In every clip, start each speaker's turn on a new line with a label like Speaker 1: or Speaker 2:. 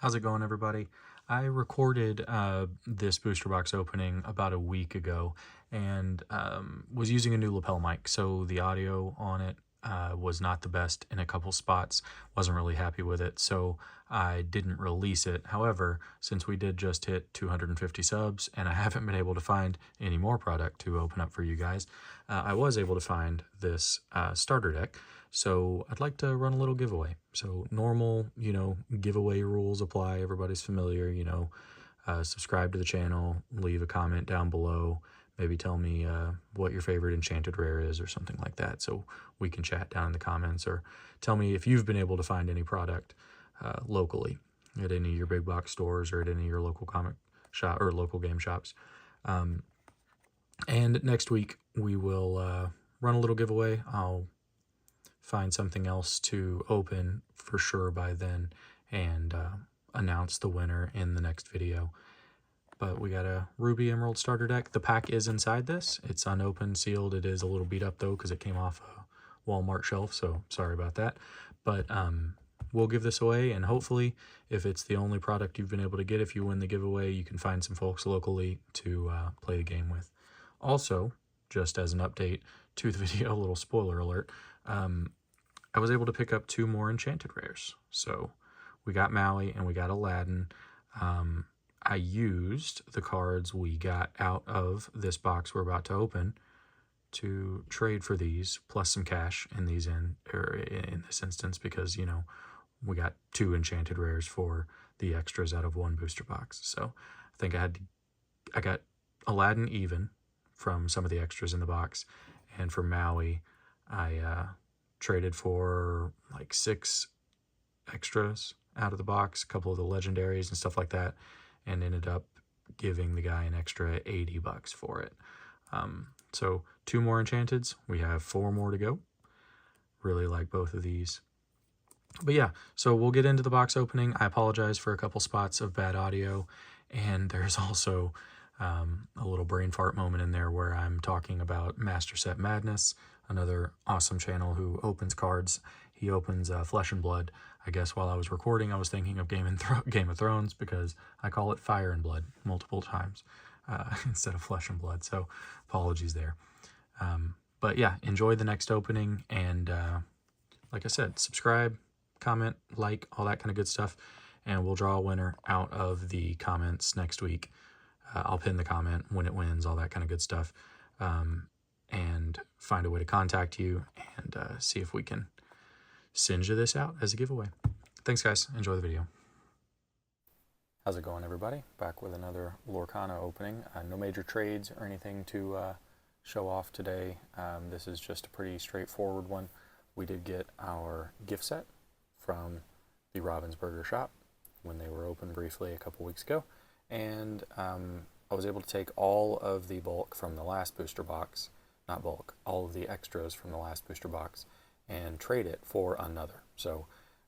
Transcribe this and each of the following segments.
Speaker 1: How's it going, everybody? I recorded this booster box opening about a week ago and was using a new lapel mic, so the audio on it was not the best in a couple spots. Wasn't really happy with it, so I didn't release it. However, since we did just hit 250 subs and I haven't been able to find any more product to open up for you guys, I was able to find this starter deck. So I'd like to run a little giveaway. So normal, giveaway rules apply. Everybody's familiar, subscribe to the channel, leave a comment down below, maybe tell me what your favorite enchanted rare is or something like that, so we can chat down in the comments, or tell me if you've been able to find any product locally at any of your big box stores or at any of your local comic shop or local game shops. And next week we will run a little giveaway. I'll find something else to open for sure by then and announce the winner in the next video. But we got a Ruby Emerald starter deck. The pack is inside this. It's unopened, sealed. It is a little beat up though because it came off a Walmart shelf, so sorry about that. But we'll give this away, and hopefully if it's the only product you've been able to get, if you win the giveaway, you can find some folks locally to play the game with. Also, just as an update to the video, a little spoiler alert, I was able to pick up 2 more enchanted rares. So we got Maui and we got Aladdin. I used the cards we got out of this box we're about to open to trade for these, plus some cash in these in this instance, because we got 2 enchanted rares for the extras out of 1 booster box. So I think I got Aladdin even from some of the extras in the box, and for Maui I traded for like 6 extras out of the box, a couple of the legendaries and stuff like that, and ended up giving the guy an extra 80 bucks for it. So 2 more enchanteds. We have 4 more to go. Really like both of these. But yeah, so we'll get into the box opening. I apologize for a couple spots of bad audio, and there's also a little brain fart moment in there where I'm talking about Master Set Madness, another awesome channel who opens cards. He opens Flesh and Blood. I guess while I was recording, I was thinking of Game of Thrones, because I call it Fire and Blood multiple times instead of Flesh and Blood. So apologies there. But yeah, enjoy the next opening. And like I said, subscribe, comment, like, all that kind of good stuff. And we'll draw a winner out of the comments next week. I'll pin the comment when it wins, all that kind of good stuff. And find a way to contact you and see if we can send you this out as a giveaway. Thanks, guys. Enjoy the video. How's it going, everybody? Back with another Lorcana opening. No major trades or anything to show off today. This is just a pretty straightforward one. We did get our gift set from the Ravensburger shop when they were open briefly a couple weeks ago. And I was able to take all of the bulk from the last booster box, not bulk, all of the extras from the last booster box, and trade it for another. So,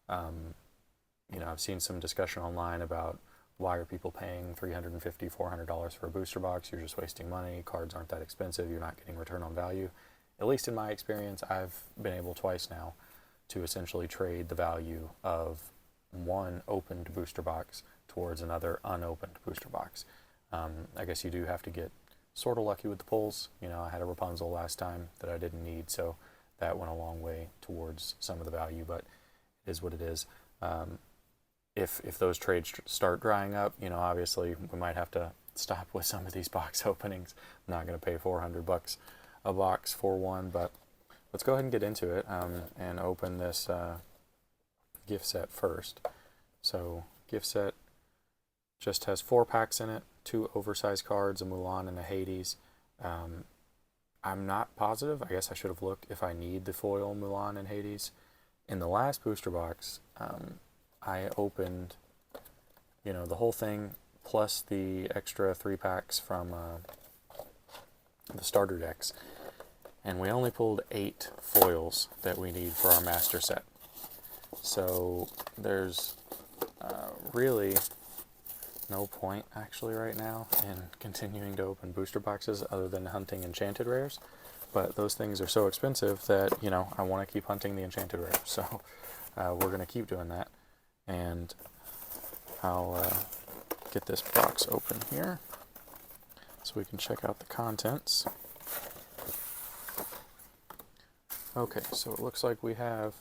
Speaker 1: I've seen some discussion online about why are people paying $350, $400 for a booster box? You're just wasting money. Cards aren't that expensive. You're not getting return on value. At least in my experience, I've been able twice now to essentially trade the value of 1 opened booster box towards another unopened booster box. I guess you do have to get sort of lucky with the pulls. I had a Rapunzel last time that I didn't need, so that went a long way towards some of the value, but it is what it is. If those trades start drying up, obviously we might have to stop with some of these box openings. I'm not going to pay 400 bucks a box for one, but let's go ahead and get into it and open this gift set first. So gift set just has 4 packs in it, 2 oversized cards, a Mulan and a Hades. I'm not positive. I guess I should have looked if I need the foil Mulan and Hades. In the last booster box, I opened, the whole thing plus the extra 3 packs from the starter decks. And we only pulled 8 foils that we need for our master set. So there's really no point actually right now in continuing to open booster boxes other than hunting enchanted rares, but those things are so expensive that I want to keep hunting the enchanted rares, so we're going to keep doing that. And I'll get this box open here so we can check out the contents. Okay, so it looks like we have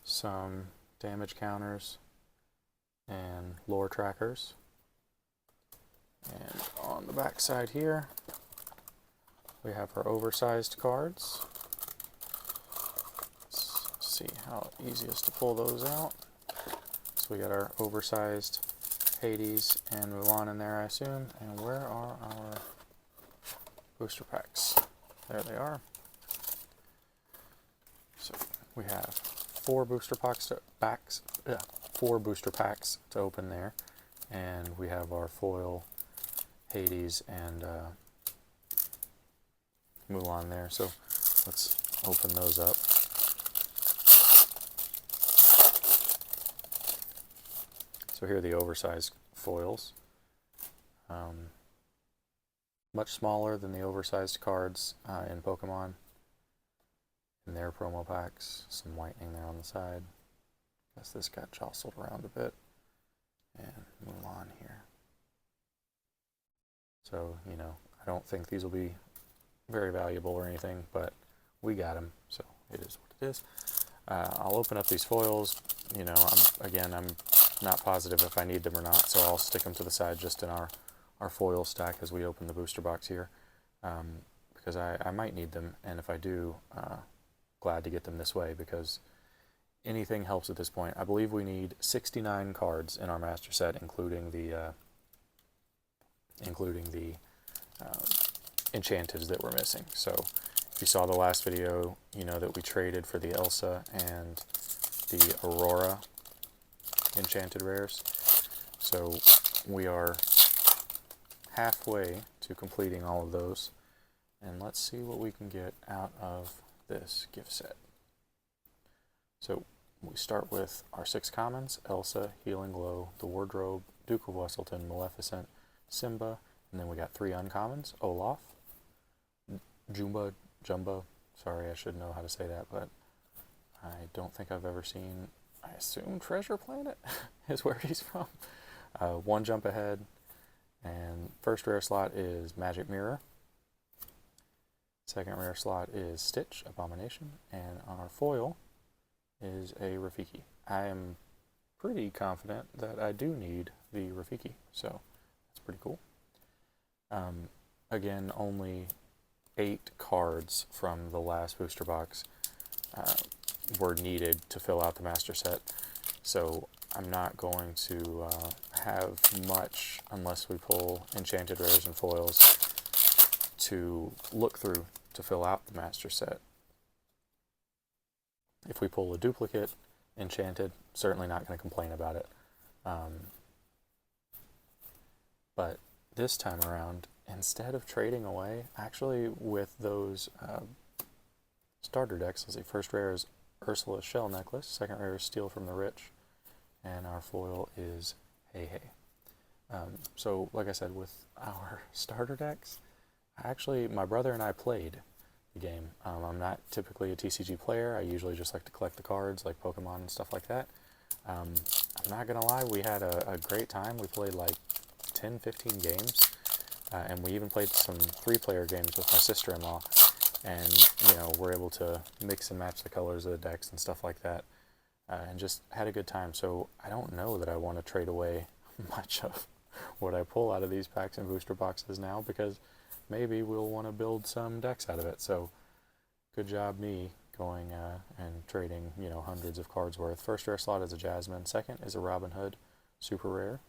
Speaker 1: some damage counters and lore trackers. And on the back side here, we have our oversized cards. Let's see how easy it is to pull those out. So we got our oversized Hades and Mulan in there, I assume. And where are our booster packs? There they are. So we have four booster packs to open there, and we have our foil Hades and Mulan there. So let's open those up. So here are the oversized foils. Much smaller than the oversized cards in Pokemon. In their promo packs, some whitening there on the side. Guess this got jostled around a bit. And Mulan here. So, you know, I don't think these will be very valuable or anything, but we got them, so it is what it is. I'll open up these foils. You know, I'm not positive if I need them or not, so I'll stick them to the side just in our foil stack as we open the booster box here, because I might need them, and if I do, glad to get them this way, because anything helps at this point. I believe we need 69 cards in our master set, including the Enchanted that we're missing. So if you saw the last video, you know that we traded for the Elsa and the Aurora Enchanted rares. So we are halfway to completing all of those, and let's see what we can get out of this gift set. So we start with our 6 commons: Elsa, Healing Glow, the Wardrobe, Duke of Wesselton, Maleficent, Simba, and then we got 3 uncommons: Olaf, Jumba, sorry, I should know how to say that, but I don't think I've ever seen, I assume Treasure Planet is where he's from. 1 jump ahead, and first rare slot is Magic Mirror. Second rare slot is Stitch, Abomination, and our foil is a Rafiki. I am pretty confident that I do need the Rafiki, so that's pretty cool. Again, only 8 cards from the last booster box were needed to fill out the master set, so I'm not going to have much unless we pull Enchanted rares and foils to look through to fill out the master set. If we pull a duplicate Enchanted, certainly not going to complain about it. But this time around, instead of trading away, actually with those starter decks, let's see, first rare is Ursula's Shell Necklace, second rare is Steal from the Rich, and our foil is Hey Hey. So like I said, with our starter decks, actually my brother and I played the game. I'm not typically a TCG player. I usually just like to collect the cards like Pokemon and stuff like that. I'm not gonna lie, we had a great time. We played like 10-15 games, and we even played some 3-player games with my sister-in-law, and you know, we're able to mix and match the colors of the decks and stuff like that, and just had a good time. So I don't know that I want to trade away much of what I pull out of these packs and booster boxes now, because maybe we'll want to build some decks out of it. So good job me going and trading, you know, hundreds of cards worth. First rare slot is a Jasmine, second is a Robin Hood, super rare,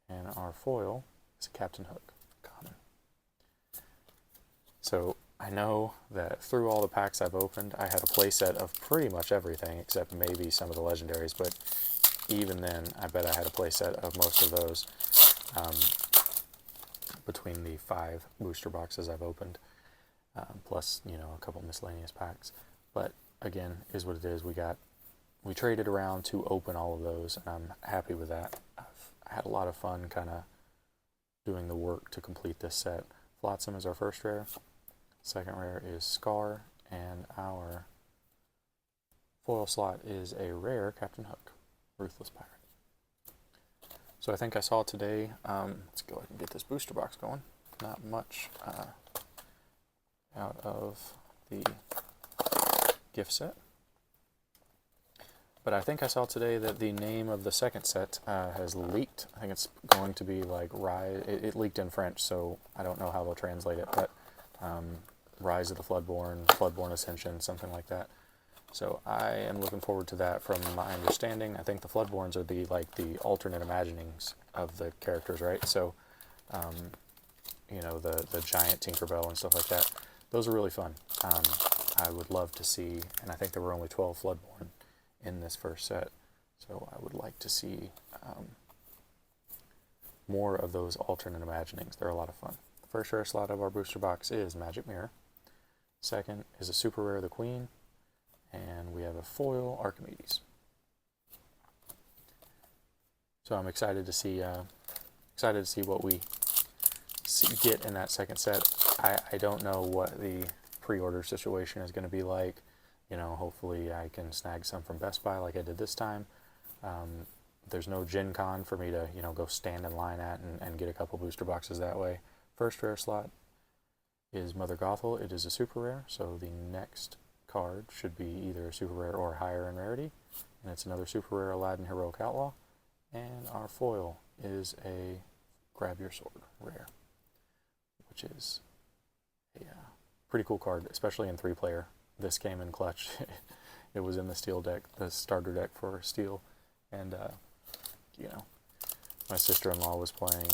Speaker 1: and our foil is a Captain Hook, common. So I know that through all the packs I've opened, I had a playset of pretty much everything except maybe some of the legendaries, but even then I bet I had a playset of most of those between the 5 booster boxes I've opened, plus, you know, a couple miscellaneous packs. But again, is what it is. We traded around to open all of those, and I'm happy with that. I've had a lot of fun kind of doing the work to complete this set. Flotsam is our first rare. Second rare is Scar, and our foil slot is a rare Captain Hook, Ruthless Pirate. So I think I saw today, let's go ahead and get this booster box going. Not much out of the gift set. But I think I saw today that the name of the second set has leaked. I think it's going to be like Rise. It leaked in French, so I don't know how they'll translate it, but Rise of the Floodborn, Floodborn Ascension, something like that. So I am looking forward to that. From my understanding, I think the Floodborns are the alternate imaginings of the characters, right? So, you know, the giant Tinkerbell and stuff like that. Those are really fun. I would love to see, and I think there were only 12 Floodborn in this first set, so I would like to see more of those alternate imaginings. They're a lot of fun. The first rare slot of our booster box is Magic Mirror. Second is a super rare, the Queen. And we have a foil Archimedes. So I'm excited to see what we get in that second set. I don't know what the pre-order situation is going to be like. You know, hopefully I can snag some from Best Buy like I did this time. There's no Gen Con for me to, you know, go stand in line at and get a couple booster boxes that way. First rare slot is Mother Gothel. It is a super rare, so the next card should be either a super rare or higher in rarity, and it's another super rare Aladdin Heroic Outlaw. And our foil is a Grab Your Sword rare, which is a pretty cool card, especially in 3-player. This came in clutch. It was in the steel deck, the starter deck for steel, and you know, my sister-in-law was playing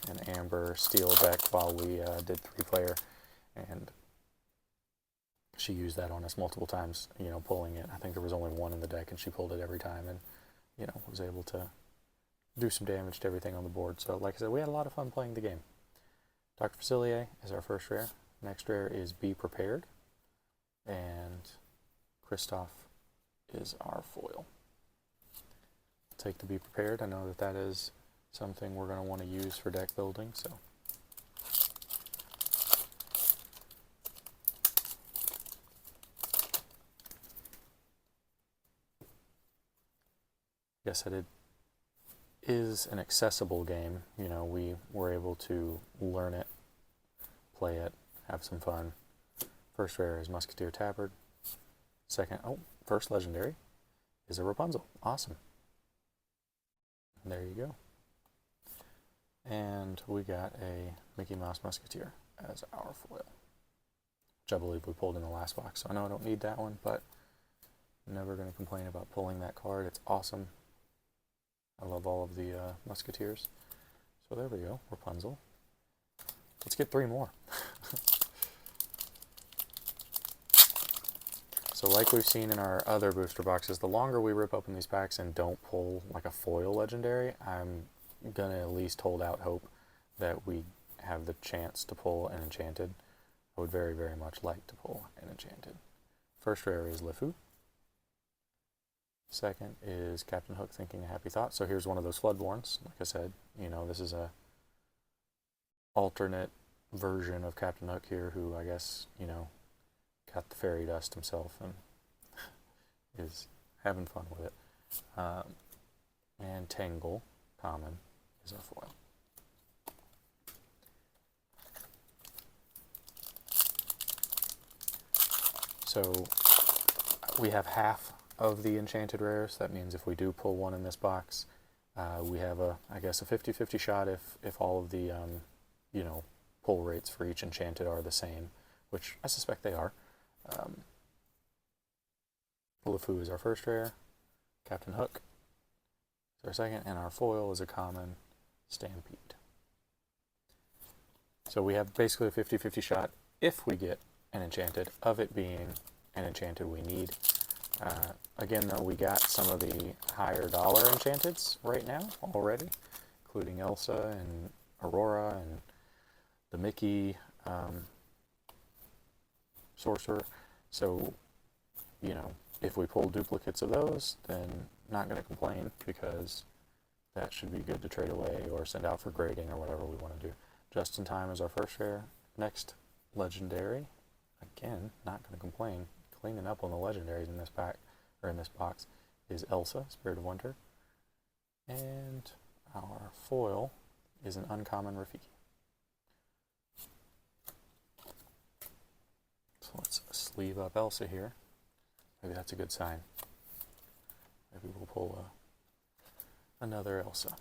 Speaker 1: an amber steel deck while we did 3-player, and she used that on us multiple times, you know, pulling it. I think there was only one in the deck, and she pulled it every time, and, you know, was able to do some damage to everything on the board. So, like I said, we had a lot of fun playing the game. Dr. Facilier is our first rare. Next rare is Be Prepared, and Kristoff is our foil. Take the Be Prepared. I know that that is something we're going to want to use for deck building, so yes, it is an accessible game. You know, we were able to learn it, play it, have some fun. First rare is Musketeer Tabard. First legendary is a Rapunzel. Awesome. There you go. And we got a Mickey Mouse Musketeer as our foil, which I believe we pulled in the last box. So I know I don't need that one, but I'm never going to complain about pulling that card. It's awesome. I love all of the Musketeers. So there we go, Rapunzel. Let's get 3 more. So like we've seen in our other booster boxes, the longer we rip open these packs and don't pull like a foil legendary, I'm going to at least hold out hope that we have the chance to pull an Enchanted. I would very, very much like to pull an Enchanted. First rare is LeFou. Second is Captain Hook Thinking a Happy Thought. So here's one of those Floodborns. Like I said, you know, this is a alternate version of Captain Hook here, who I guess, you know, got the fairy dust himself and is having fun with it. And Tangle, common, is our foil. So we have half of the Enchanted rares. That means if we do pull one in this box, we have I guess a 50-50 shot if all of the you know, pull rates for each Enchanted are the same, which I suspect they are. LeFou is our first rare. Captain Hook is our second, and our foil is a common Stampede. So we have basically a 50-50 shot, if we get an Enchanted, of it being an Enchanted we need. Again, though, we got some of the higher dollar Enchanteds right now already, including Elsa and Aurora and the Mickey Sorcerer. So, you know, if we pull duplicates of those, then not going to complain, because that should be good to trade away or send out for grading or whatever we want to do. Just in Time is our first rare. Next, Legendary. Again, not going to complain. Cleaning up on the legendaries in this pack, or in this box, is Elsa, Spirit of Winter. And our foil is an uncommon Rafiki. So let's sleeve up Elsa here. Maybe that's a good sign. Maybe we'll pull another Elsa.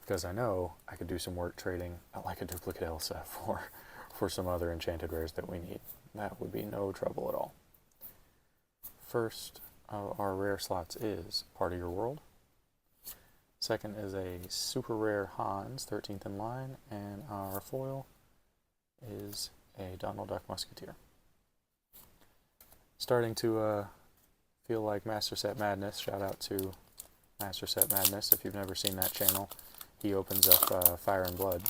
Speaker 1: Because I know I could do some work trading like a duplicate Elsa for some other enchanted rares that we need. That would be no trouble at all. First of our rare slots is Part of Your World. Second is a super rare Hans, 13th in line, and our foil is a Donald Duck Musketeer. Starting to feel like Master Set Madness. Shout out to Master Set Madness if you've never seen that channel. He opens up Fire and Blood,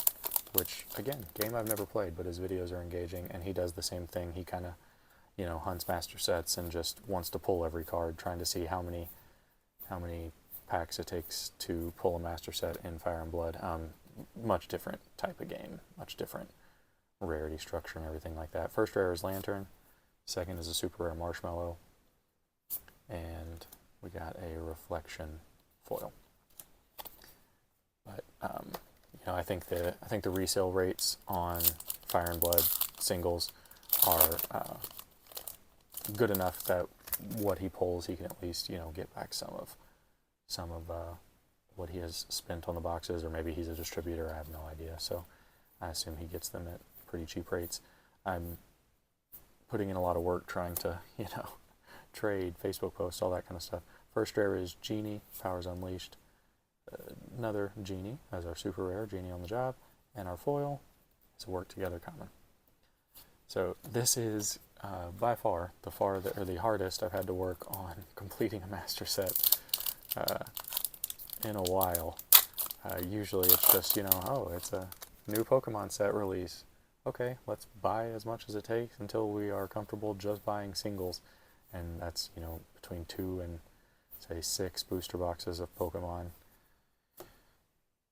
Speaker 1: which, again, game I've never played, but his videos are engaging, and he does the same thing. He kind of, you know, hunts master sets and just wants to pull every card, trying to see how many packs it takes to pull a master set in Fire and Blood. Much different type of game, much different rarity structure and everything like that. First rare is Lantern, second is a super rare Marshmallow, and we got a Reflection foil. But you know, I think the resale rates on Fire and Blood singles are good enough that what he pulls, he can at least, you know, get back some of what he has spent on the boxes, or maybe he's a distributor. I have no idea. So I assume he gets them at pretty cheap rates. I'm putting in a lot of work trying to, you know, trade, Facebook posts, all that kind of stuff. First rare is Genie, Powers Unleashed. Another Genie as our super rare, Genie on the Job, and our foil is a Work Together common. So this is by far the hardest I've had to work on completing a master set in a while. Usually it's just, you know, oh, it's a new Pokemon set release. Okay, let's buy as much as it takes until we are comfortable just buying singles, and that's, you know, between 2 and say 6 booster boxes of Pokemon.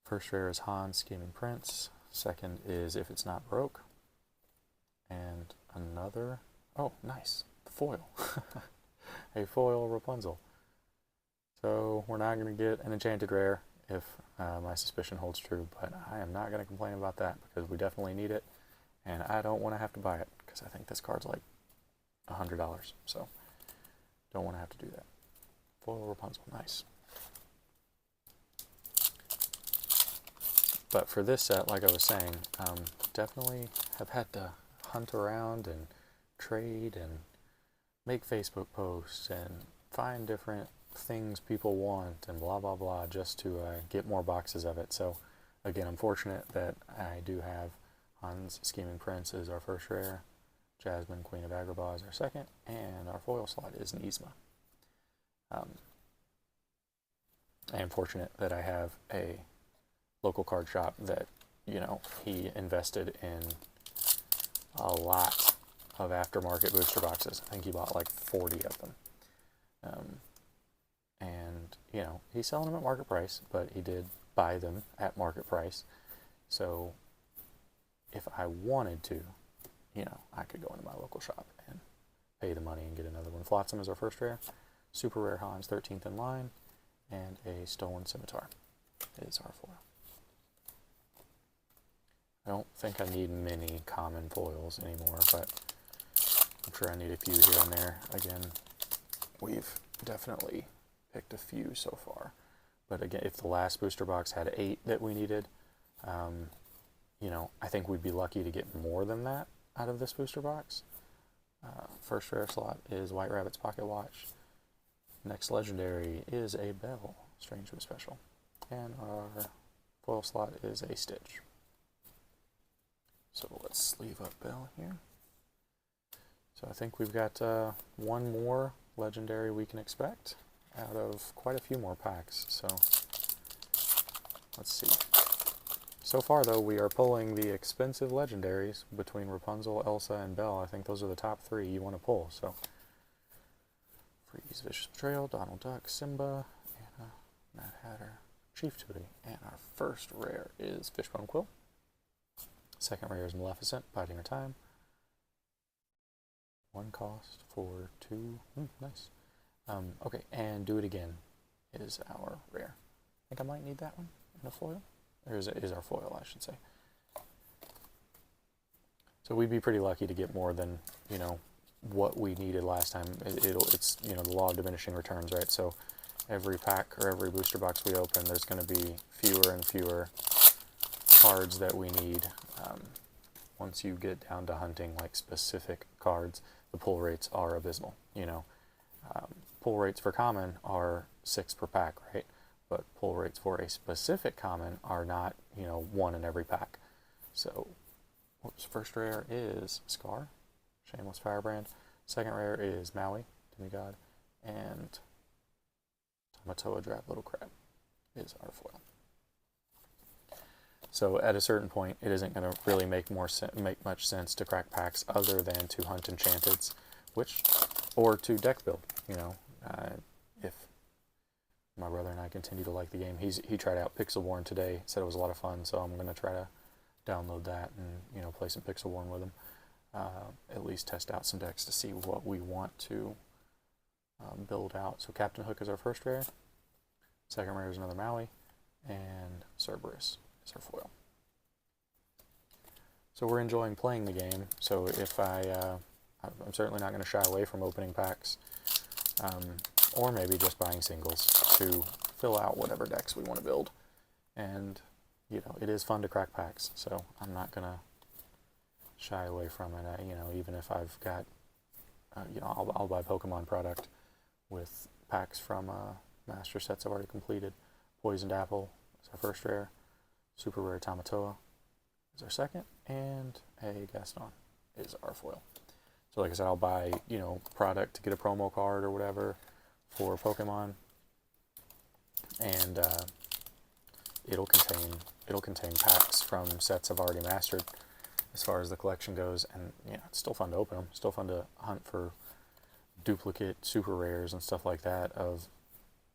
Speaker 1: First rare is Hans, Scheming Prince. Second is If It's Not Broke. And another, oh, nice, foil. A foil Rapunzel. So we're not going to get an enchanted rare if my suspicion holds true, but I am not going to complain about that because we definitely need it, and I don't want to have to buy it because I think this card's like $100, so don't want to have to do that. Foil Rapunzel, nice. But for this set, like I was saying, definitely have had to hunt around and trade and make Facebook posts and find different things people want and blah blah blah just to get more boxes of it. So again, I'm fortunate that I do have Hans, Scheming Prince is our first rare, Jasmine, Queen of Agrabah is our second, and our foil slot is Niezma. I am fortunate that I have a local card shop that, you know, he invested in a lot of aftermarket booster boxes. I think he bought like 40 of them. And, you know, he's selling them at market price, but he did buy them at market price. So if I wanted to, you know, I could go into my local shop and pay the money and get another one. Flotsam is our first rare. Super rare Hans, 13th in line. And a Stolen Scimitar is our foil. I don't think I need many common foils anymore, but I'm sure I need a few here and there. Again, we've definitely picked a few so far. But again, if the last booster box had 8 that we needed, you know, I think we'd be lucky to get more than that out of this booster box. First rare slot is White Rabbit's Pocket Watch. Next legendary is a Bell, strange but special. And our foil slot is a Stitch. So let's sleeve up Bell here. So I think we've got one more legendary we can expect out of quite a few more packs. So let's see. So far though, we are pulling the expensive legendaries between Rapunzel, Elsa, and Belle. I think those are the top 3 you want to pull. So Freeze, Vicious Betrayal, Donald Duck, Simba, Anna, Mad Hatter, Chief Tootie. And our first rare is Fishbone Quill. Second rare is Maleficent, Biding Her Time. 1 cost for 2. Nice. Okay, and Do It Again is our rare. I think I might need that one in a foil. Or is our foil, I should say. So we'd be pretty lucky to get more than, you know, what we needed last time. It's, you know, the law of diminishing returns, right? So every pack or every booster box we open, there's going to be fewer and fewer cards that we need. Once you get down to hunting like specific cards, the pull rates are abysmal. You know, pull rates for common are 6 per pack, right? But pull rates for a specific common are not, you know, 1 in every pack. So, first rare is Scar, Shameless Firebrand. Second rare is Maui, Demigod, and Tamatoa Drab Little Crab is our foil. So at a certain point, it isn't going to really make much sense to crack packs other than to hunt Enchanteds, or to deck build. You know, if my brother and I continue to like the game, he tried out Pixel Worn today, said it was a lot of fun, so I'm going to try to download that and, you know, play some Pixel Worn with him. At least test out some decks to see what we want to build out. So Captain Hook is our first rare. Second rare is another Maui, and Cerberus is our foil. So we're enjoying playing the game. So if I'm certainly not going to shy away from opening packs, or maybe just buying singles to fill out whatever decks we want to build. And, you know, it is fun to crack packs, so I'm not going to shy away from it. You know, even if I've got, you know, I'll buy Pokemon product with packs from master sets I've already completed. Poisoned Apple is our first rare. Super rare Tamatoa is our second, and a Gaston is our foil. So like I said, I'll buy, you know, product to get a promo card or whatever for Pokemon, and it'll contain packs from sets I've already mastered as far as the collection goes, and yeah, it's still fun to open them. Still fun to hunt for duplicate super rares and stuff like that of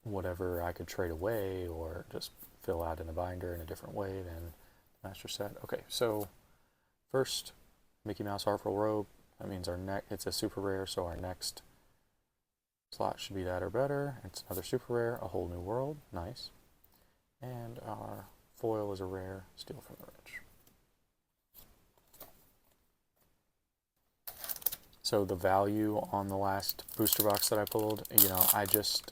Speaker 1: whatever I could trade away or just fill out in a binder in a different way than the master set. Okay, so first, Mickey Mouse Artful Robe. That means it's a super rare, so our next slot should be that or better. It's another super rare, A Whole New World. Nice. And our foil is a rare, Steal from the Rich. So the value on the last booster box that I pulled, you know, I just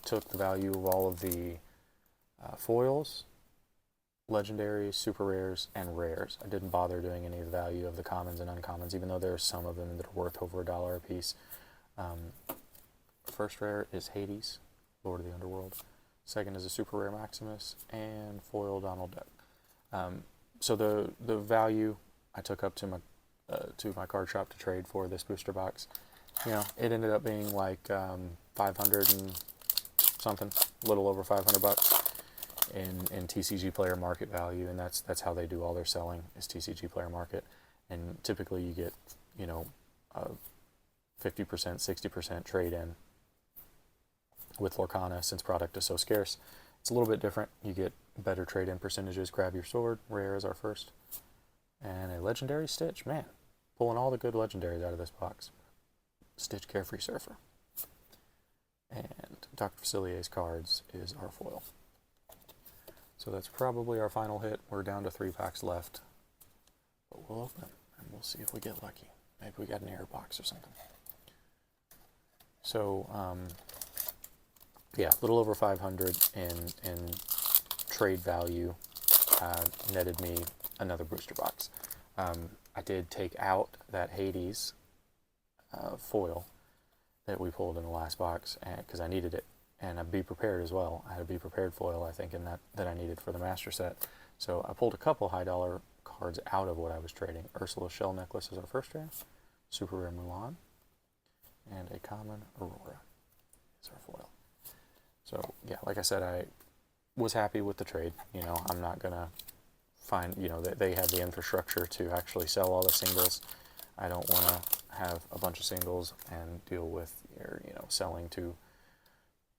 Speaker 1: took the value of all of the foils, legendaries, super rares, and rares. I didn't bother doing any of the value of the commons and uncommons, even though there are some of them that are worth over $1 a piece. First rare is Hades, Lord of the Underworld. Second is a super rare Maximus, and foil Donald Duck. So the value I took up to my card shop to trade for this booster box, you know, it ended up being like 500 and something, a little over 500 bucks in TCG Player Market value, and that's how they do all their selling, is TCG Player Market. And typically you get, you know, 50%, 60% trade in with Lorcana, since product is so scarce. It's a little bit different. You get better trade in percentages. Grab Your Sword, rare is our first, and a legendary Stitch. Man, pulling all the good legendaries out of this box. Stitch Carefree Surfer. And Dr. Facilier's cards is our foil. So that's probably our final hit. We're down to 3 packs left. But we'll open them, and we'll see if we get lucky. Maybe we got an error box or something. So, yeah, a little over 500 in trade value netted me another booster box. I did take out that Hades foil that we pulled in the last box because I needed it, and a Be Prepared as well. I had a Be Prepared foil, I think, in that I needed for the master set. So I pulled a couple high dollar cards out of what I was trading. Ursula's Shell Necklace is our first rare, super rare Mulan, and a common Aurora is our foil. So yeah, like I said, I was happy with the trade. You know, I'm not gonna find, you know, they have the infrastructure to actually sell all the singles. I don't want to have a bunch of singles and deal with, you know, selling to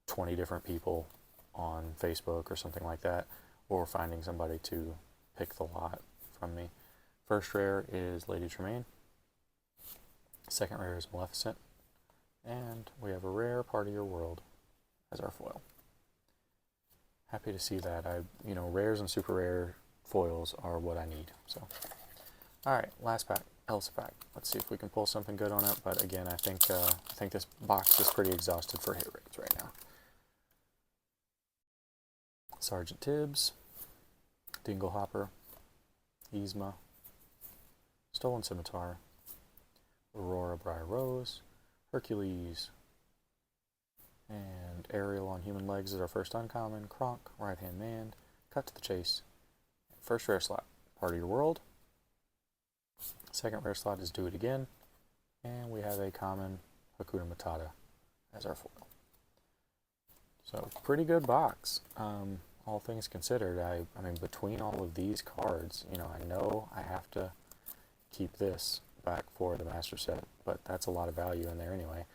Speaker 1: 20 different people on Facebook or something like that, or finding somebody to pick the lot from me. First rare is Lady Tremaine. Second rare is Maleficent. And we have a rare Part of Your World as our foil. happy to see that. Rares and super rare foils are what I need. So, all right, last pack, Elsa pack. Let's see if we can pull something good on it. But again, I think this box is pretty exhausted for hit rates right now. Sergeant Tibbs, Dinglehopper, Yzma, Stolen Scimitar, Aurora Briar Rose, Hercules, and Ariel on Human Legs is our first uncommon, Kronk, Right Hand Man, Cut to the Chase, first rare slot, Part of Your World, second rare slot is Do It Again, and we have a common Hakuna Matata as our foil. So, pretty good box. All things considered, I mean, between all of these cards, I know I have to keep this back for the master set, but that's a lot of value in there anyway.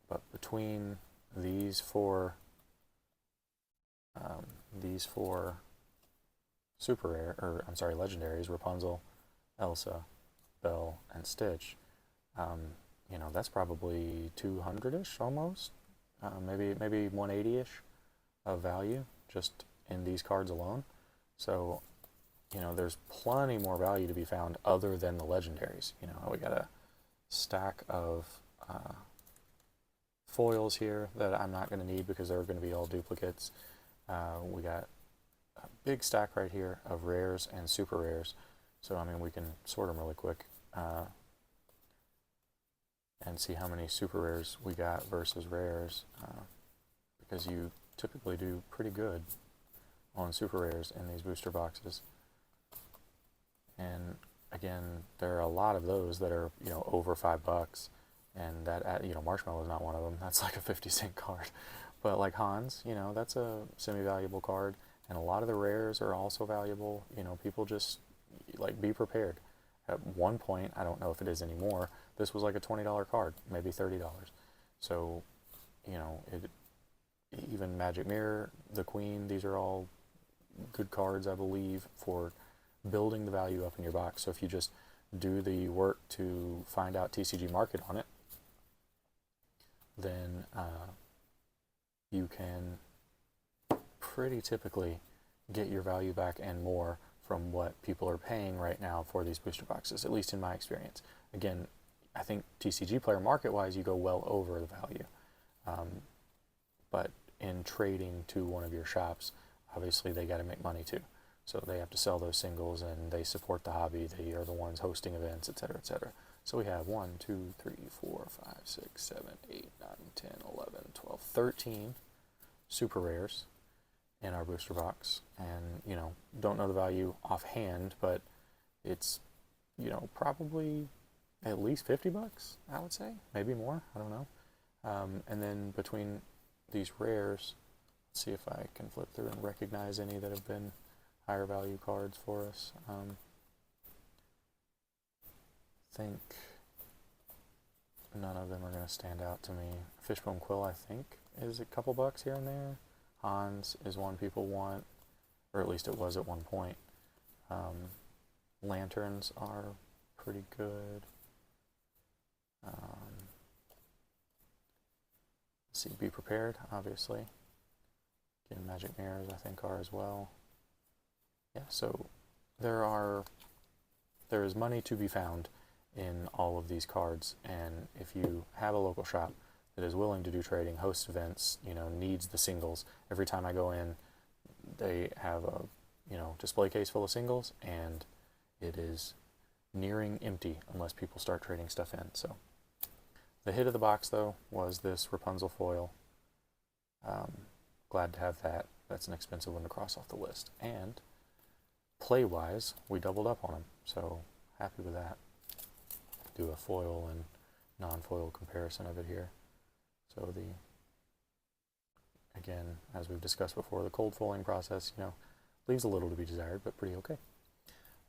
Speaker 1: But between these four super rare, or I'm sorry, legendaries, Rapunzel, Elsa, Belle, and Stitch, that's probably 200-ish almost, maybe 180-ish of value just in these cards alone. So, there's plenty more value to be found other than the legendaries. We got a stack of foils here that I'm not going to need because they're going to be all duplicates. We got a big stack right here of rares and super rares. So, I mean, we can sort them really quick and see how many super rares we got versus rares, because you typically do pretty good on super rares in these booster boxes. And again, there are a lot of those that are over $5, and that Marshmallow is not one of them. That's like a 50-cent card. But like Hans, that's a semi-valuable card, and a lot of the rares are also valuable. People just be prepared. At one point, I don't know if it is anymore, this was like a $20 card, maybe $30. So, even Magic Mirror, the Queen, these are all good cards, I believe, for building the value up in your box. So if you just do the work to find out TCG market on it, then you can pretty typically get your value back and more from what people are paying right now for these booster boxes, at least in my experience. Again, I think TCG player market-wise, you go well over the value. But in trading to one of your shops, obviously they got to make money too. So they have to sell those singles, and they support the hobby. They are the ones hosting events, etc., etc. So we have 1, 2, 3, 4, 5, 6, 7, 8, 9, 10, 11, 12, 13 super rares in our booster box. And, don't know the value offhand, but it's, probably at least $50, I would say. Maybe more, I don't know. And then between these rares, let's see if I can flip through and recognize any that have been higher value cards for us. I think none of them are going to stand out to me. Fishbone Quill, I think, is a couple bucks here and there. Hans is one people want, or at least it was at one point. Lanterns are pretty good. Let's see, Be Prepared, obviously. Again, Magic Mirrors, I think, are as well. Yeah, so there is money to be found in all of these cards, and if you have a local shop that is willing to do trading, host events, needs the singles. Every time I go in, they have a display case full of singles, and it is nearing empty unless people start trading stuff in. So the hit of the box, though, was this Rapunzel foil. Glad to have that. That's an expensive one to cross off the list. And play-wise, we doubled up on them, so happy with that. Do a foil and non-foil comparison of it here. So again, as we've discussed before, the cold foiling process, leaves a little to be desired, but pretty okay.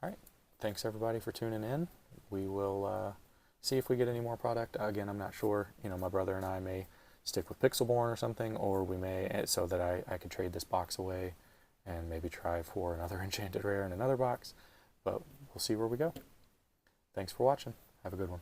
Speaker 1: All right, thanks everybody for tuning in. We will see if we get any more product. Again, I'm not sure. My brother and I may stick with Pixelborn or something, or we may, so that I could trade this box away and maybe try for another Enchanted Rare in another box, but we'll see where we go. Thanks for watching. Have a good one.